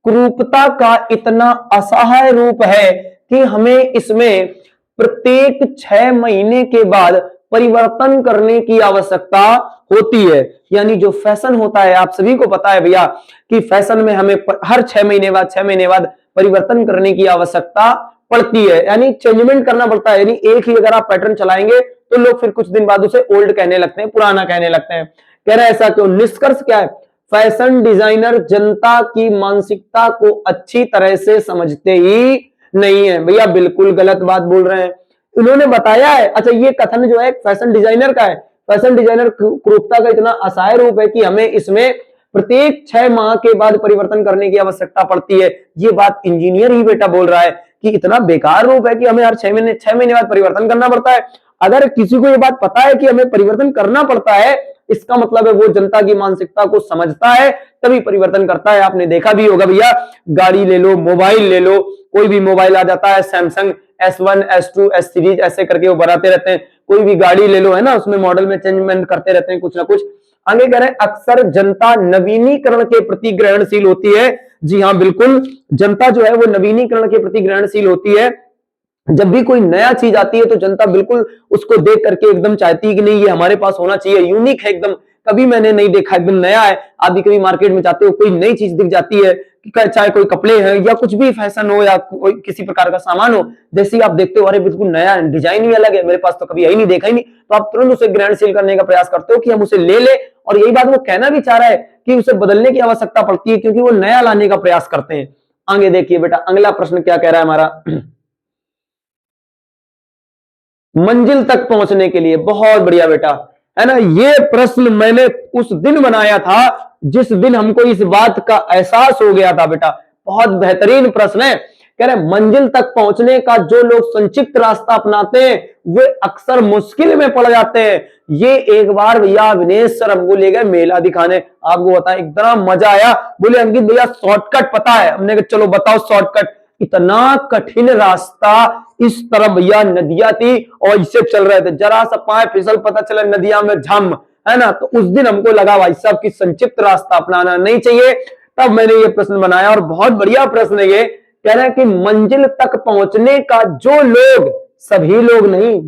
क्रूरता का इतना असहाय रूप है कि हमें इसमें प्रत्येक 6 महीने के बाद परिवर्तन करने की आवश्यकता होती है। यानी जो फैशन होता है, आप सभी को पता है भैया कि फैशन में हमें हर 6 महीने बाद परिवर्तन करने की आवश्यकता पड़ती है, यानी चेंजमेंट करना पड़ता है। यानी एक ही अगर आप पैटर्न चलाएंगे तो लोग फिर कुछ दिन बाद उसे ओल्ड कहने लगते हैं, पुराना कहने लगते हैं। कह रहे हैं ऐसा क्यों, निष्कर्ष क्या है, फैशन डिजाइनर जनता की मानसिकता को अच्छी तरह से समझते ही नहीं है। भैया बिल्कुल गलत बात बोल रहे हैं, इन्होंने बताया है। अच्छा ये कथन जो है फैशन डिजाइनर का है, फैशन डिजाइनर क्रूरता का इतना असहाय रूप है कि हमें इसमें प्रत्येक 6 माह के बाद परिवर्तन करने की आवश्यकता पड़ती है। ये बात इंजीनियर ही बेटा बोल रहा है कि इतना बेकार रूप है कि हमें हर 6 महीने बाद परिवर्तन करना पड़ता है। अगर किसी को ये बात पता है कि हमें परिवर्तन करना पड़ता है, इसका मतलब है वो जनता की मानसिकता को समझता है, तभी परिवर्तन करता है। आपने देखा भी होगा भैया, गाड़ी ले लो, मोबाइल ले लो, कोई भी मोबाइल आ जाता है, Samsung S1, S2, S series ऐसे करके वो बनाते रहते हैं। कोई भी गाड़ी ले लो, है ना, उसमें मॉडल में चेंजमेंट करते रहते हैं कुछ ना कुछ। आगे कह रहे हैं अक्सर जनता नवीनीकरण के प्रति ग्रहणशील होती है। जी हाँ, बिल्कुल, जनता जो है वो नवीनीकरण के प्रति ग्रहणशील होती है। जब भी कोई नया चीज आती है तो जनता बिल्कुल उसको देख करके एकदम चाहती है कि नहीं, ये हमारे पास होना चाहिए, यूनिक है एकदम, कभी मैंने नहीं देखा, एकदम नया है। आप भी कभी मार्केट में जाते हो, कोई नई चीज दिख जाती है, चाहे कोई कपड़े हैं या कुछ भी फैशन हो या कोई किसी प्रकार का सामान हो, जैसे ही आप देखते हो अरे बिल्कुल नया डिजाइन ही अलग है, मेरे पास तो कभी यही नहीं, देखा ही नहीं, तो आप तुरंत उसे ग्रहणशील करने का प्रयास करते हो कि हम उसे ले ले। और यही बात वो कहना भी चाह रहा है कि उसे बदलने की आवश्यकता पड़ती है, क्योंकि वो नया लाने का प्रयास करते हैं। आगे देखिए बेटा, अगला प्रश्न क्या कह रहा है हमारा, मंजिल तक पहुंचने के लिए। बहुत बढ़िया बेटा, है ना, ये प्रश्न मैंने उस दिन बनाया था जिस दिन हमको इस बात का एहसास हो गया था बेटा। बहुत बेहतरीन प्रश्न है। कह रहे मंजिल तक पहुंचने का जो लोग संक्षिप्त रास्ता अपनाते हैं वे अक्सर मुश्किल में पड़ जाते हैं। ये एक बार भैया अविनेश सर हमको ले गए मेला दिखाने, आपको बताया इतना मजा आया। बोले अंकित भैया शॉर्टकट पता है? हमने कहा चलो बताओ शॉर्टकट। इतना कठिन रास्ता, इस तरफ भैया नदियां थी और इससे चल रहे थे, जरा सा पाए फिसल, पता चला नदियां में झम, है ना। तो उस दिन हमको लगा भाई साहब कि संक्षिप्त रास्ता अपनाना नहीं चाहिए, तब मैंने ये प्रश्न बनाया। और बहुत बढ़िया प्रश्न है ये। कह रहे हैं कि मंजिल तक पहुंचने का जो लोग, सभी लोग नहीं,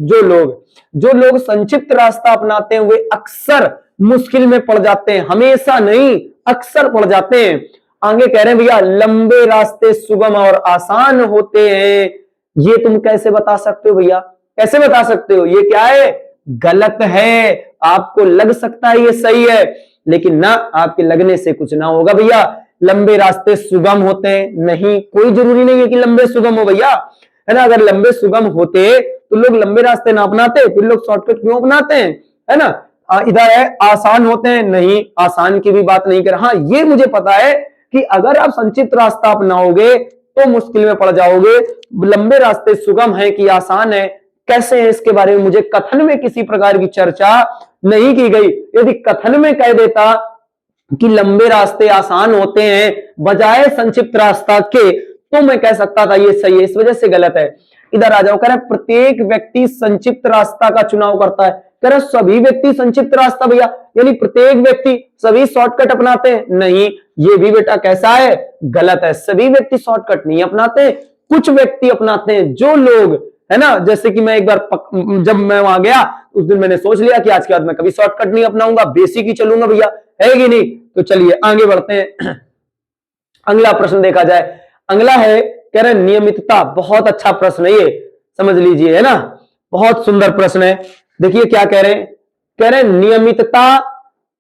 जो लोग संक्षिप्त रास्ता अपनाते हैं वे अक्सर मुश्किल में पड़ जाते हैं, हमेशा नहीं, अक्सर पड़ जाते हैं। आगे कह रहे हैं भैया लंबे रास्ते सुगम और आसान होते हैं। ये तुम कैसे बता सकते हो भैया, कैसे बता सकते हो? ये क्या है? गलत है। आपको लग सकता है ये सही है, लेकिन ना, आपके लगने से कुछ ना होगा भैया। लंबे रास्ते सुगम होते हैं नहीं, कोई जरूरी नहीं है कि लंबे सुगम हो भैया, है ना। अगर लंबे सुगम होते तो लोग लंबे रास्ते ना अपनाते, फिर लोग शॉर्टकट क्यों अपनाते हैं, है ना। इधर है आसान होते हैं नहीं, आसान की भी बात नहीं कर। हाँ, ये मुझे पता है कि अगर आप संक्षिप्त रास्ता अपनाओगे तो मुश्किल में पड़ जाओगे। लंबे रास्ते सुगम है कि आसान है, कैसे है इसके बारे में मुझे कथन में किसी प्रकार की चर्चा नहीं की गई। यदि कथन में कह देता कि लंबे रास्ते आसान होते हैं बजाय संक्षिप्त रास्ता के, तो मैं कह सकता था ये सही है, इस वजह से गलत है। इधर आ जाओ, कह रहे प्रत्येक व्यक्ति संक्षिप्त रास्ता का चुनाव करता है। कह रहे सभी व्यक्ति संक्षिप्त रास्ता भैया, यानी प्रत्येक व्यक्ति, सभी शॉर्टकट अपनाते हैं नहीं, ये भी बेटा कैसा है? गलत है। सभी व्यक्ति शॉर्टकट नहीं अपनाते, कुछ व्यक्ति अपनाते हैं। जो लोग, है ना, जैसे कि मैं एक बार जब मैं वहां गया उस दिन मैंने सोच लिया कि आज के बाद मैं कभी शॉर्टकट नहीं अपनाऊंगा, बेसिक ही चलूंगा भैया, है कि नहीं। तो चलिए आगे बढ़ते हैं, अगला प्रश्न देखा जाए। अगला है, कह रहे नियमितता। बहुत अच्छा प्रश्न है ये, समझ लीजिए, है ना, बहुत सुंदर प्रश्न है। देखिए क्या कह रहे हैं, कह रहे नियमितता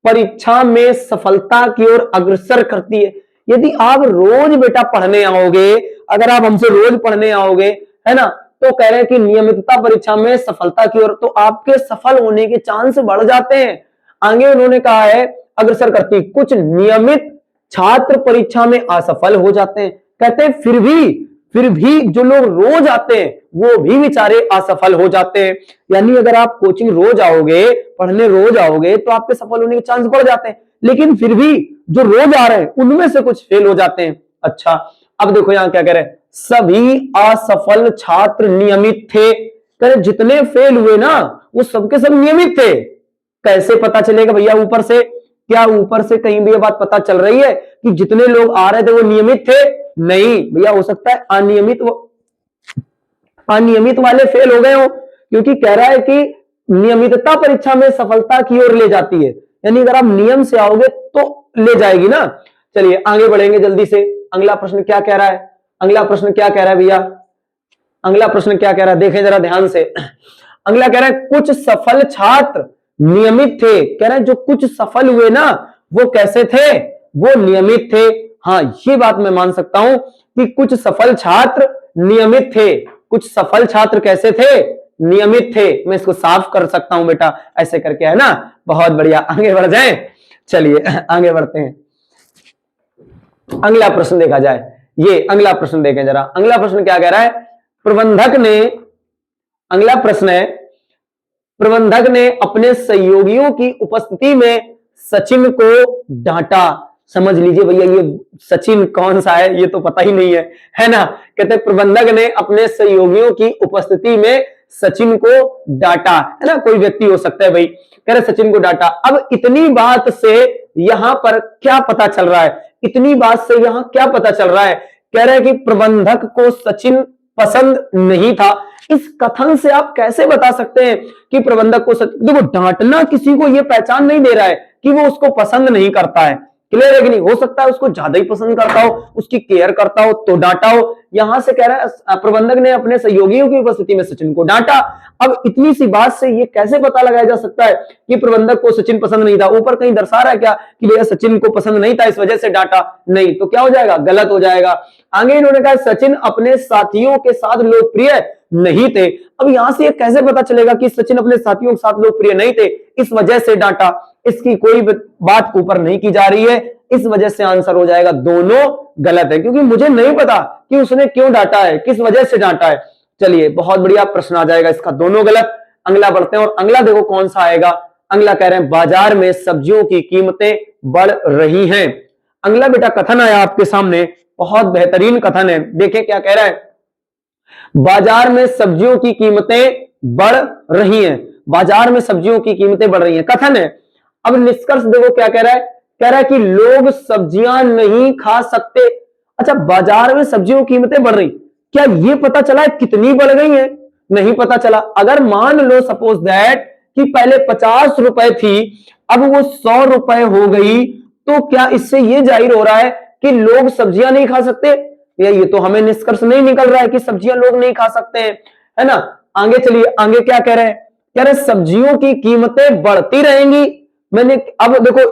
परीक्षा में सफलता की ओर अग्रसर करती है। यदि आप रोज बेटा पढ़ने आओगे, अगर आप हमसे रोज पढ़ने आओगे, है ना, तो कह रहे हैं कि नियमितता परीक्षा में सफलता की ओर, तो आपके सफल होने के चांस बढ़ जाते हैं। आगे उन्होंने कहा है अग्रसर करती। कुछ नियमित छात्र परीक्षा में असफल हो जाते हैं। कहते हैं फिर भी जो लोग रोज आते हैं वो भी बेचारे असफल हो जाते हैं। यानी अगर आप कोचिंग रोज आओगे, पढ़ने रोज आओगे, तो आपके सफल होने के चांस बढ़ जाते हैं, लेकिन फिर भी जो रोज आ रहे हैं उनमें से कुछ फेल हो जाते हैं। अच्छा, अब देखो यहां क्या कह रहे हैं, सभी असफल छात्र नियमित थे। कह रहे जितने फेल हुए ना वो सबके सब नियमित थे। कैसे पता चलेगा भैया? ऊपर से, क्या ऊपर से कहीं भी ये बात पता चल रही है कि जितने लोग आ रहे थे वो नियमित थे? नहीं भैया, हो सकता है अनियमित वाले फेल हो गए हो, क्योंकि कह रहा है कि नियमितता परीक्षा में सफलता की ओर ले जाती है। यानी अगर आप नियम से आओगे तो ले जाएगी ना। चलिए आगे बढ़ेंगे जल्दी से। अगला प्रश्न क्या कह रहा है, अगला प्रश्न क्या कह रहा है भैया, अगला प्रश्न क्या कह रहा है, देखें जरा ध्यान से। अगला कह रहा है कुछ सफल छात्र नियमित थे। कह रहे हैं जो कुछ सफल हुए ना वो कैसे थे? वो नियमित थे। हाँ, ये बात मैं मान सकता हूं कि कुछ सफल छात्र नियमित थे। कुछ सफल छात्र कैसे थे? नियमित थे। मैं इसको साफ कर सकता हूं बेटा ऐसे करके, है ना। बहुत बढ़िया, आगे बढ़ जाएं। चलिए आगे बढ़ते हैं, अगला प्रश्न देखा जाए। ये अगला प्रश्न देखें जरा, अगला प्रश्न क्या कह रहा है, प्रबंधक ने, अगला प्रश्न है, प्रबंधक ने अपने सहयोगियों की उपस्थिति में सचिन को डांटा। समझ लीजिए भैया ये सचिन कौन सा है, ये तो पता ही नहीं है ना। कहते प्रबंधक ने अपने सहयोगियों की उपस्थिति में सचिन को डांटा, है ना, कोई व्यक्ति हो सकता है भाई, कह रहे सचिन को डांटा। अब इतनी बात से यहां पर क्या पता चल रहा है, इतनी बात से यहां क्या पता चल रहा है, कह रहे हैं कि प्रबंधक को सचिन पसंद नहीं था। इस कथन से आप कैसे बता सकते हैं कि प्रबंधक को देखो डांटना किसी को यह पहचान नहीं दे रहा है कि वो उसको पसंद नहीं करता है, क्लियर है कि नहीं। हो सकता है उसको ज्यादा ही पसंद करता हो, उसकी केयर करता हो तो डांटा हो। यहां से कह रहा है प्रबंधक ने अपने सहयोगियों की उपस्थिति में सचिन को डांटा। अब इतनी सी बात से ये कैसे पता लगाया जा सकता है कि प्रबंधक को सचिन पसंद नहीं था। ऊपर कहीं दर्शा रहा है क्या कि भैया सचिन को पसंद नहीं था इस वजह से डांटा, नहीं, तो क्या हो जाएगा, गलत हो जाएगा। आगे इन्होंने कहा सचिन अपने साथियों के साथ लोकप्रिय नहीं थे। अब यहां से कैसे पता चलेगा कि सचिन अपने साथियों के साथ लोकप्रिय नहीं थे, इस वजह से डांटा, इसकी कोई बात ऊपर नहीं की जा रही है, इस वजह से आंसर हो जाएगा दोनों गलत है, क्योंकि मुझे नहीं पता कि उसने क्यों डांटा है, किस वजह से डांटा है। चलिए बहुत बढ़िया प्रश्न आ जाएगा इसका, दोनों गलत। अगला बढ़ते हैं और अगला देखो कौन सा आएगा। अगला कह रहे हैं बाजार में सब्जियों की कीमतें बढ़ रही हैं। अगला बेटा कथन आया आपके सामने, बहुत बेहतरीन कथन है, देखिए क्या कह रहा है, बाजार में सब्जियों की कीमतें बढ़ रही हैं, बाजार में सब्जियों की कीमतें बढ़ रही हैं, कथन है। अब निष्कर्ष देखो क्या कह रहा है, कह रहा है कि लोग सब्जियां नहीं खा सकते। अच्छा, बाजार में सब्जियों की कीमतें बढ़ रही, क्या ये पता चला है कितनी बढ़ गई है, नहीं पता चला। अगर मान लो सपोज दैट कि पहले 50 रुपए थी, अब वो 100 रुपए हो गई, तो क्या इससे ये जाहिर हो रहा है कि लोग सब्जियां नहीं खा सकते? ये तो हमें निष्कर्ष नहीं निकल रहा है कि सब्जियां लोग नहीं खा सकते हैं, है ना। आगे चलिए, आगे क्या कह रहे हैं, कह रहे सब्जियों की कीमतें बढ़ती रहेंगी। मैंने अब देखो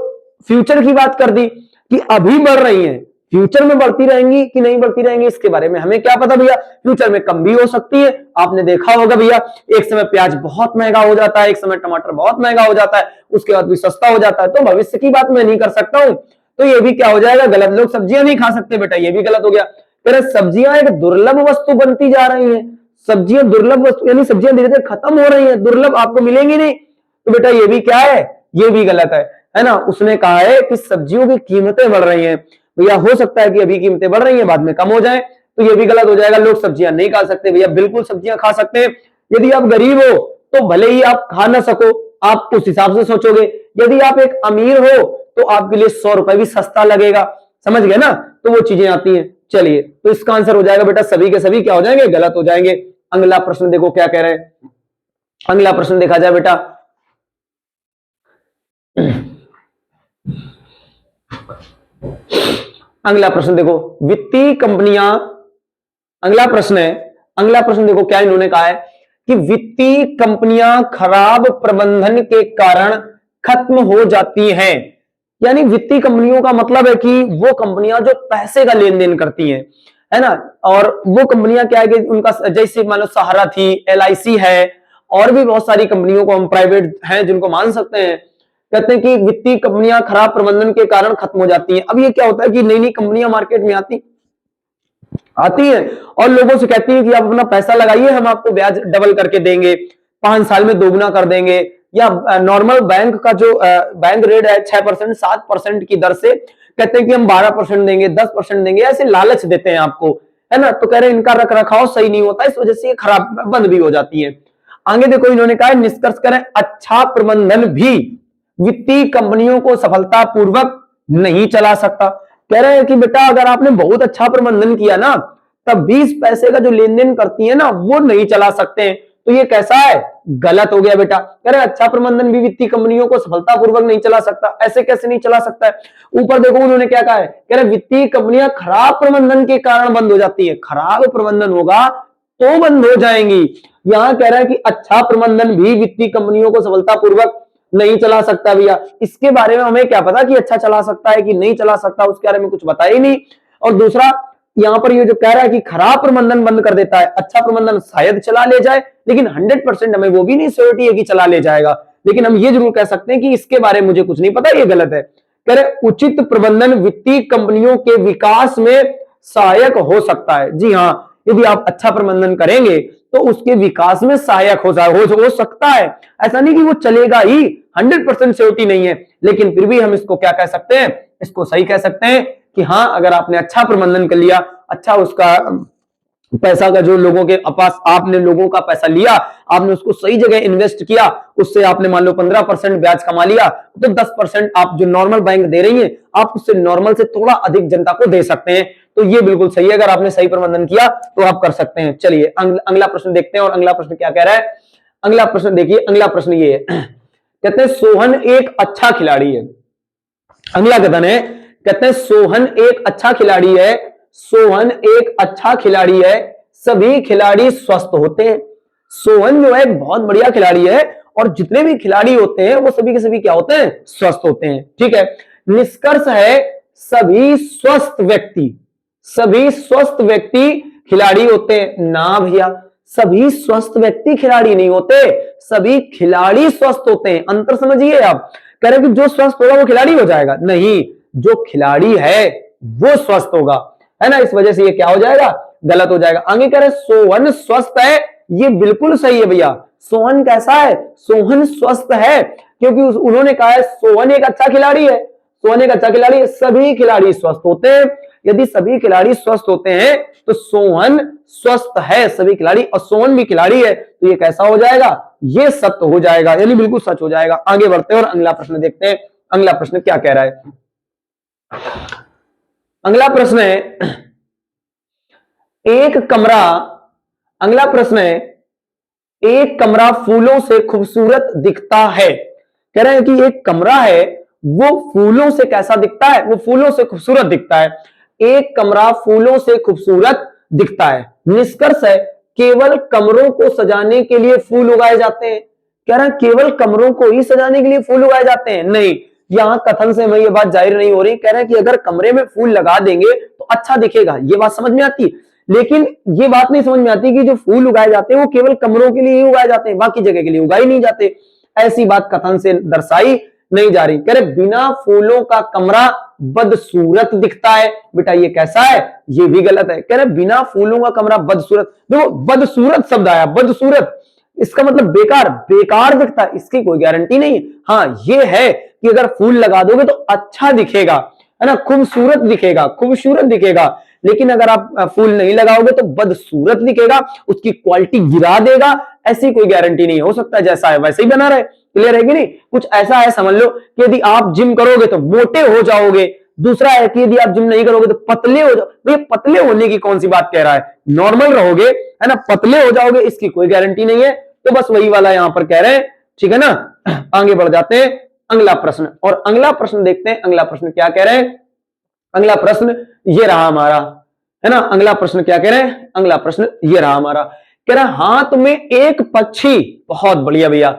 फ्यूचर की बात कर दी कि अभी बढ़ रही हैं, फ्यूचर में बढ़ती रहेंगी कि नहीं बढ़ती रहेंगी इसके बारे में हमें क्या पता भैया, फ्यूचर में कम भी हो सकती है। आपने देखा होगा भैया, एक समय प्याज बहुत महंगा हो जाता है, एक समय टमाटर बहुत महंगा हो जाता है, उसके बाद भी सस्ता हो जाता है। तो भविष्य की बात मैं नहीं कर सकता हूं, तो ये भी क्या हो जाएगा, गलत। लोग सब्जियां नहीं खा सकते बेटा, ये भी गलत हो गया। फिर सब्जियां एक दुर्लभ वस्तु बनती जा रही है, सब्जियां दुर्लभ वस्तु, यानी सब्जियां धीरे धीरे खत्म हो रही है, दुर्लभ आपको मिलेंगी नहीं, तो बेटा ये भी क्या है, ये भी गलत है ना। उसने कहा है कि सब्जियों की कीमतें बढ़ रही हैं, भैया हो सकता है कि अभी कीमतें बढ़ रही हैं, बाद में कम हो जाए, तो ये भी गलत हो जाएगा। लोग सब्जियां नहीं खा सकते, भैया बिल्कुल सब्जियां खा सकते हैं। यदि आप गरीब हो तो भले ही आप खा ना सको, आप उस हिसाब से सोचोगे। यदि आप एक अमीर हो तो आपके लिए 100 रुपए भी सस्ता लगेगा, समझ गए ना, तो वो चीजें आती हैं। चलिए, तो इसका आंसर हो जाएगा बेटा सभी के सभी क्या हो जाएंगे, गलत हो जाएंगे। अगला प्रश्न देखो क्या कह रहे हैं, अगला प्रश्न देखा जाए बेटा, अगला प्रश्न देखो, वित्तीय कंपनियां, अगला प्रश्न है, अगला प्रश्न देखो क्या इन्होंने कहा है कि वित्तीय कंपनियां खराब प्रबंधन के कारण खत्म हो जाती हैं। यानी वित्तीय कंपनियों का मतलब है कि वो कंपनियां जो पैसे का लेन देन करती हैं, है ना। और वो कंपनियां क्या है कि उनका जैसे मान लो सहारा थी, LIC है, और भी बहुत सारी कंपनियों को हम प्राइवेट हैं जिनको मान सकते हैं। कहते हैं कि वित्तीय कंपनियां खराब प्रबंधन के कारण खत्म हो जाती हैं। अब ये क्या होता है कि नई नई कंपनियां मार्केट में आती है और लोगों से कहती है कि आप अपना पैसा लगाइए, हम आपको ब्याज डबल करके देंगे, 5 साल में दोगुना कर देंगे। या नॉर्मल बैंक का जो बैंक रेट है 6%, 7% की दर से, कहते हैं कि हम 12% देंगे, 10% देंगे, ऐसे लालच देते हैं आपको, है ना। तो कह रहे हैं इनका रख रखाव सही नहीं होता, इस वजह से ये खराब बंद भी हो जाती है। आगे देखो इन्होंने कहा निष्कर्ष करें, अच्छा प्रबंधन भी वित्तीय कंपनियों को सफलतापूर्वक नहीं चला सकता। कह रहे हैं कि बेटा अगर आपने बहुत अच्छा प्रबंधन किया ना, तब 20 पैसे का जो लेन देन करती है ना, वो नहीं चला सकते हैं। तो ये कैसा है, गलत हो गया बेटा। कह रहे अच्छा प्रबंधन भी वित्तीय कंपनियों को सफलतापूर्वक नहीं चला सकता, ऐसे कैसे नहीं चला सकता है। ऊपर देखो उन्होंने क्या कहा है, कह रहे वित्तीय कंपनियां खराब प्रबंधन के कारण बंद हो जाती है, खराब प्रबंधन होगा तो बंद हो जाएंगी। यहां कह रहा है कि अच्छा प्रबंधन भी वित्तीय कंपनियों को सफलतापूर्वक नहीं चला सकता। भैया इसके बारे में हमें क्या पता कि अच्छा चला सकता है कि नहीं चला सकता, उसके बारे में कुछ बता ही नहीं। और दूसरा यहां पर ये जो कह रहा है कि खराब प्रबंधन बंद कर देता है, अच्छा प्रबंधन शायद चला ले जाए, लेकिन 100% हमें वो भी नहीं श्योरिटी है कि चला ले जाएगा। लेकिन हम ये जरूर कह सकते हैं कि इसके बारे में मुझे कुछ नहीं पता, ये गलत है। कह रहे उचित प्रबंधन वित्तीय कंपनियों के विकास में सहायक हो सकता है। जी हाँ, यदि आप अच्छा प्रबंधन करेंगे तो उसके विकास में सहायक हो सकता है। ऐसा नहीं कि वो चलेगा ही, 100% श्योरिटी नहीं है, लेकिन फिर भी हम इसको क्या कह सकते हैं, इसको सही कह सकते हैं कि हाँ, अगर आपने अच्छा प्रबंधन कर लिया, अच्छा उसका पैसा का जो लोगों के पास आपने लोगों का पैसा लिया, आपने उसको सही जगह इन्वेस्ट किया, उससे आपने मान लो 15% ब्याज कमा लिया, तो 10% आप जो नॉर्मल बैंक दे रही है, आप उससे नॉर्मल से थोड़ा अधिक जनता को दे सकते हैं। तो ये बिल्कुल सही है, अगर आपने सही प्रबंधन किया तो आप कर सकते हैं। चलिए अगला प्रश्न देखते हैं, और अगला प्रश्न क्या कह रहा है। अगला प्रश्न देखिए, अगला प्रश्न ये है, कहते हैं सोहन एक अच्छा खिलाड़ी है। अगला कथन है, कहते हैं सोहन एक अच्छा खिलाड़ी है, सोहन एक अच्छा खिलाड़ी है, सभी खिलाड़ी स्वस्थ होते हैं। सोहन जो है एक बहुत बढ़िया खिलाड़ी है, और जितने भी खिलाड़ी होते हैं वो सभी के सभी क्या होते हैं, स्वस्थ होते हैं। ठीक है, निष्कर्ष है सभी स्वस्थ व्यक्ति खिलाड़ी होते हैं ना भैया, सभी स्वस्थ व्यक्ति खिलाड़ी नहीं होते, सभी खिलाड़ी स्वस्थ होते हैं। अंतर समझिए आप, कह रहे कि जो स्वस्थ होगा वो खिलाड़ी हो जाएगा, नहीं, जो खिलाड़ी है वो स्वस्थ होगा, है ना। इस वजह से ये क्या हो जाएगा, गलत हो जाएगा। आगे कह रहे सोहन स्वस्थ है, ये बिल्कुल सही है भैया। सोहन कैसा है, सोहन स्वस्थ है, क्योंकि उन्होंने कहा है सोहन एक अच्छा खिलाड़ी है, सोहन एक अच्छा खिलाड़ी है, सभी खिलाड़ी स्वस्थ होते हैं। यदि सभी खिलाड़ी स्वस्थ होते हैं तो सोहन स्वस्थ है, सभी खिलाड़ी, और सोहन भी खिलाड़ी है, तो ये कैसा हो जाएगा, ये सत्य हो जाएगा, यानी बिल्कुल सच हो जाएगा। आगे बढ़ते हैं और अगला प्रश्न देखते हैं, अगला प्रश्न क्या कह रहा है। अगला प्रश्न है, एक कमरा, अगला प्रश्न है, एक कमरा फूलों से खूबसूरत दिखता है। कह रहे हैं कि एक कमरा है वो फूलों से कैसा दिखता है, वो फूलों से खूबसूरत दिखता है। एक कमरा फूलों से खूबसूरत दिखता है। निष्कर्ष है केवल कमरों को सजाने के लिए फूल उगाए जाते हैं। कह रहे हैं केवल कमरों को ही सजाने के लिए फूल उगाए जाते हैं, नहीं, यहां कथन से हमें ये बात जाहिर नहीं हो रही। कह रहे हैं कि अगर कमरे में फूल लगा देंगे तो अच्छा दिखेगा, ये बात समझ में आती, लेकिन ये बात नहीं समझ में आती कि जो फूल उगाए जाते हैं वो केवल कमरों के लिए ही उगाए जाते हैं, बाकी जगह के लिए उगाए नहीं जाते। ऐसी बात कथन से दर्शाई नहीं जा रही। कह रहे बिना फूलों का कमरा बदसूरत दिखता है। बेटा ये कैसा है, ये भी गलत है। कह रहे बिना फूलों का कमरा बदसूरत, देखो बदसूरत शब्द आया, बदसूरत इसका मतलब बेकार, बेकार दिखता है, इसकी कोई गारंटी नहीं है। हाँ ये है कि अगर फूल लगा दोगे तो अच्छा दिखेगा, है ना, खूबसूरत दिखेगा, खूबसूरत दिखेगा, लेकिन अगर आप फूल नहीं लगाओगे तो बदसूरत दिखेगा, उसकी क्वालिटी गिरा देगा, ऐसी कोई गारंटी नहीं। हो सकता है जैसा है वैसे ही बना रहे। क्लियर है कि नहीं, कुछ ऐसा है समझ लो कि यदि आप जिम करोगे तो मोटे हो जाओगे, दूसरा है कि यदि आप जिम नहीं करोगे तो पतले हो जाओ। भैया पतले होने की कौन सी बात कह रहा है, नॉर्मल रहोगे, है ना, पतले हो जाओगे, इसकी कोई गारंटी नहीं है। तो बस वही वाला यहां पर कह रहे हैं, ठीक है ना। आगे बढ़ जाते हैं, अगला प्रश्न, और अगला प्रश्न देखते हैं, अगला प्रश्न क्या कह रहे हैं। अगला प्रश्न ये रहा हमारा, है ना। अगला प्रश्न क्या कह रहे हैं, अगला प्रश्न ये रहा हमारा, कह रहे हाथ में एक पक्षी, बहुत बढ़िया भैया,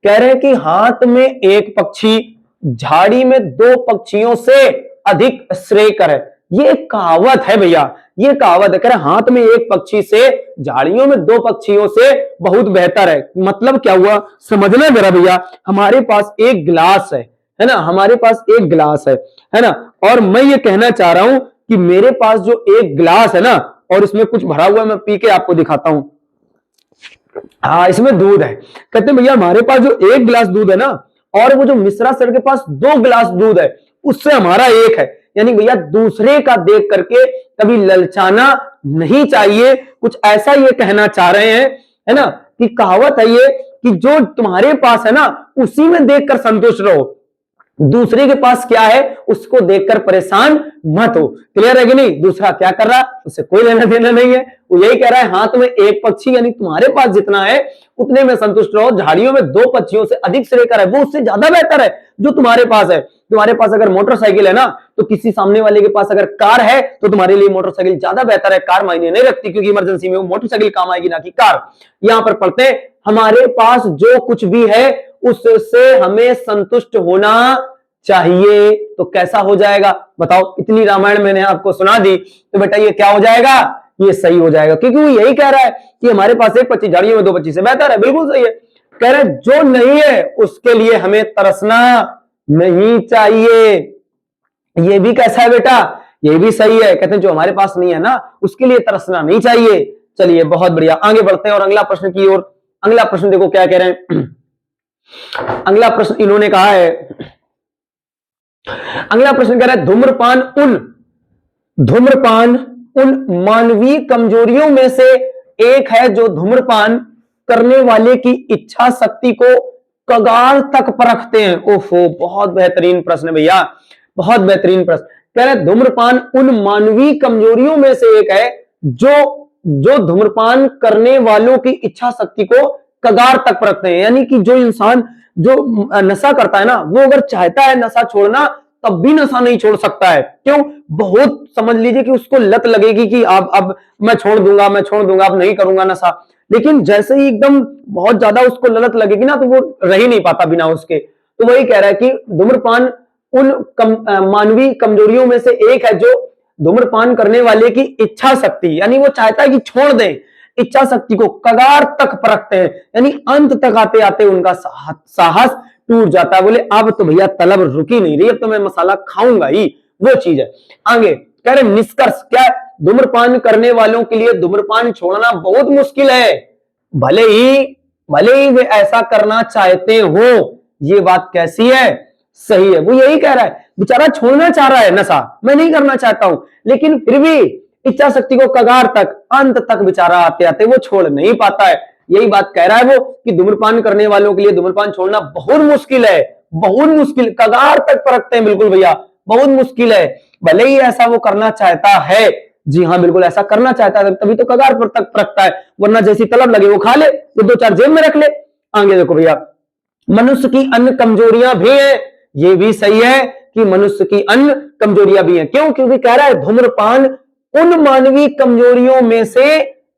कह रहे हैं कि हाथ में एक पक्षी झाड़ी में दो पक्षियों से अधिक श्रेयकर है। ये एक कहावत है भैया, ये कहावत है। कह रहे हाथ में एक पक्षी से झाड़ियों में दो पक्षियों से बहुत बेहतर है। मतलब क्या हुआ, समझना जरा भैया। हमारे पास एक गिलास है ना, हमारे पास एक गिलास है ना, और मैं ये कहना चाह रहा हूं कि मेरे पास जो एक गिलास है ना, और इसमें कुछ भरा हुआ है, मैं पी के आपको दिखाता हूं। हाँ इसमें दूध है। कहते भैया हमारे पास जो एक गिलास दूध है ना, और वो जो मिश्रा सर के पास दो गिलास दूध है, उससे हमारा एक है। यानी भैया दूसरे का देख करके कभी ललचाना नहीं चाहिए, कुछ ऐसा ये कहना चाह रहे हैं, है ना, कि कहावत है ये कि जो तुम्हारे पास है ना उसी में देखकर संतुष्ट रहो, दूसरे के पास क्या है उसको देखकर परेशान मत हो। क्लियर है कि नहीं। दूसरा क्या कर रहा है उससे कोई लेना देना नहीं है, वो यही कह रहा है हाथ में एक पक्षी, यानी तुम्हारे पास जितना है उतने में संतुष्ट रहो। झाड़ियों में दो पक्षियों से अधिक श्रेयकर है, वो उससे ज्यादा बेहतर है जो तुम्हारे पास है। तुम्हारे पास अगर मोटरसाइकिल है ना, तो किसी सामने वाले के पास अगर कार है तो तुम्हारे लिए मोटरसाइकिल ज्यादा बेहतर है। कार मायने नहीं रखती, क्योंकि इमरजेंसी में वो मोटरसाइकिल काम आएगी ना कि कार। यहां पर पढ़ते हैं हमारे पास जो कुछ भी है उससे हमें संतुष्ट होना चाहिए। तो कैसा हो जाएगा बताओ, इतनी रामायण मैंने आपको सुना दी, तो बेटा ये क्या हो जाएगा, ये सही हो जाएगा, क्योंकि वो यही कह रहा है कि हमारे पास एक पक्षी झाड़ियों में दो पक्षी से बेहतर है। बिल्कुल सही है। कह रहे जो नहीं है उसके लिए हमें तरसना नहीं चाहिए। ये भी कैसा है बेटा, ये भी सही है। कहते हैं जो हमारे पास नहीं है ना उसके लिए तरसना नहीं चाहिए। चलिए बहुत बढ़िया, आगे बढ़ते हैं और अगला प्रश्न की ओर। अगला प्रश्न देखो क्या कह रहे हैं। अगला प्रश्न इन्होंने कहा है, अगला प्रश्न कह रहा है धूम्रपान उन मानवीय कमजोरियों में से एक है जो धूम्रपान करने वाले की इच्छा शक्ति को कगार तक परखते हैं। ओहो, बहुत बेहतरीन प्रश्न है भैया, बहुत बेहतरीन प्रश्न। कह रहे धूम्रपान उन मानवीय कमजोरियों में से एक है जो धूम्रपान करने वालों की इच्छा शक्ति को कगार तक परखते हैं। यानी कि जो इंसान जो नशा करता है ना, वो अगर चाहता है नशा छोड़ना तब भी नशा नहीं छोड़ सकता है। क्यों? बहुत समझ लीजिए कि उसको लत लगेगी कि अब मैं छोड़ दूंगा, अब नहीं करूंगा नशा। लेकिन जैसे ही एकदम बहुत ज्यादा उसको लत लगेगी ना, तो वो रह ही नहीं पाता बिना उसके। तो वही कह रहा है कि धूम्रपान उन मानवीय कमजोरियों में से एक है जो धूम्रपान करने वाले की इच्छा शक्ति, यानी वो चाहता है कि छोड़ दें, इच्छा शक्ति को कगार तक परखते हैं, यानी अंत तक आते आते उनका साहस टूट जाता है। बोले अब तो भैया तलब रुकी नहीं रही, अब तो मैं मसाला खाऊंगा ही, वो चीज है। आगे कह रहे निष्कर्ष क्या है? धूम्रपान करने वालों के लिए धूम्रपान छोड़ना बहुत मुश्किल है, भले ही वे ऐसा करना चाहते हो। ये बात कैसी है? सही है। वो यही कह रहा है, बेचारा छोड़ना चाह रहा है नशा, मैं नहीं करना चाहता हूं, लेकिन फिर भी इच्छा शक्ति को कगार तक, अंत तक बेचारा आते आते वो छोड़ नहीं पाता है। यही बात कह रहा है वो कि धूम्रपान करने वालों के लिए धूम्रपान छोड़ना बहुत मुश्किल है, बहुत मुश्किल, कगार तक परखते हैं। बिल्कुल भैया, बहुत मुश्किल है, भले ही ऐसा वो करना चाहता है। जी हाँ, बिल्कुल ऐसा करना चाहता है, तभी तो कगार पर तक परखता है, वरना जैसी तलब लगे वो खा ले, वो 2-4 जेब में रख ले। आगे देखो भैया, मनुष्य की अन्य कमजोरियां भी है। ये भी सही है कि मनुष्य की अन्य कमजोरियां भी हैं। क्यों? क्योंकि कह रहा है धूम्रपान उन मानवीय कमजोरियों में से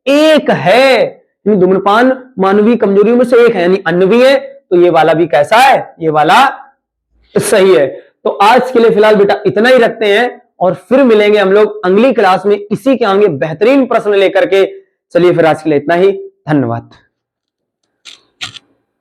एक है। धूम्रपान मानवीय कमजोरियों में से एक है, यानी अन्य भी है। तो ये वाला भी कैसा है? ये वाला सही है। तो आज के लिए फिलहाल बेटा इतना ही रखते हैं, और फिर मिलेंगे हम लोग अगली क्लास में इसी के आगे बेहतरीन प्रश्न लेकर के। चलिए फिर आज के लिए इतना ही, धन्यवाद।